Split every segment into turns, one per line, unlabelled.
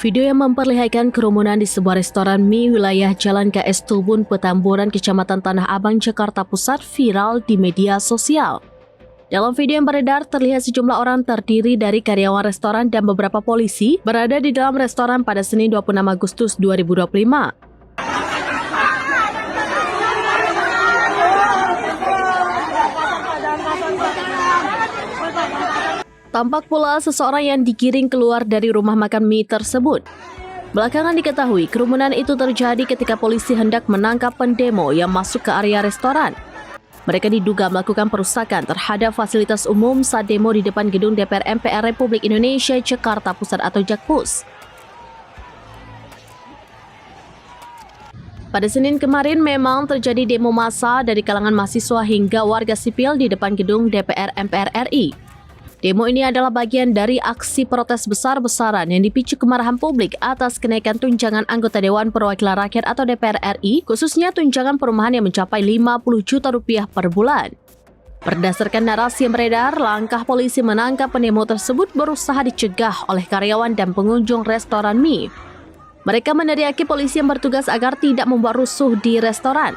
Video yang memperlihatkan kerumunan di sebuah restoran mie wilayah Jalan KS Tubun, Petamburan, Kecamatan Tanah Abang, Jakarta Pusat viral di media sosial. Dalam video yang beredar, terlihat sejumlah orang terdiri dari karyawan restoran dan beberapa polisi berada di dalam restoran pada Senin 26 Agustus 2025. Tampak pula seseorang yang digiring keluar dari rumah makan mie tersebut. Belakangan diketahui kerumunan itu terjadi ketika polisi hendak menangkap pendemo yang masuk ke area restoran. Mereka diduga melakukan perusakan terhadap fasilitas umum saat demo di depan gedung DPR MPR Republik Indonesia Jakarta Pusat atau Jakpus. Pada Senin kemarin memang terjadi demo massa dari kalangan mahasiswa hingga warga sipil di depan gedung DPR MPR RI. Demo ini adalah bagian dari aksi protes besar-besaran yang dipicu kemarahan publik atas kenaikan tunjangan anggota Dewan Perwakilan Rakyat atau DPR RI, khususnya tunjangan perumahan yang mencapai 50 juta rupiah per bulan. Berdasarkan narasi yang beredar, langkah polisi menangkap pendemo tersebut berusaha dicegah oleh karyawan dan pengunjung restoran mie. Mereka meneriaki polisi yang bertugas agar tidak membuat rusuh di restoran.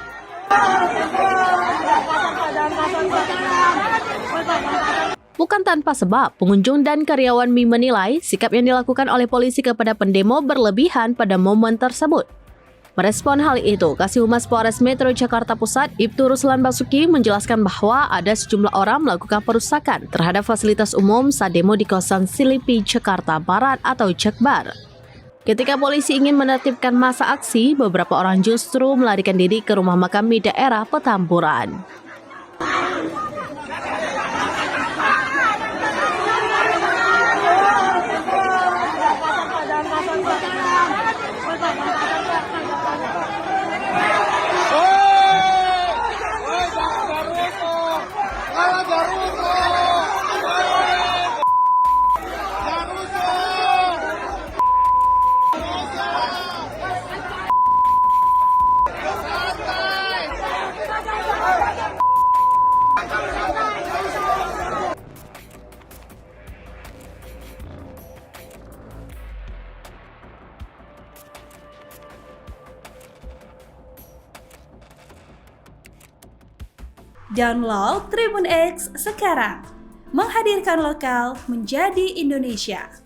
Bukan tanpa sebab, pengunjung dan karyawan mie menilai sikap yang dilakukan oleh polisi kepada pendemo berlebihan pada momen tersebut. Merespon hal itu, Kasih Humas Polres Metro Jakarta Pusat, Ibtu Ruslan Basuki menjelaskan bahwa ada sejumlah orang melakukan perusakan terhadap fasilitas umum saat demo di kawasan Selipi, Jakarta Barat atau Jakbar. Ketika polisi ingin menertibkan masa aksi, beberapa orang justru melarikan diri ke rumah makan mie daerah Petamburan.
Download Tribun X sekarang, menghadirkan lokal menjadi Indonesia.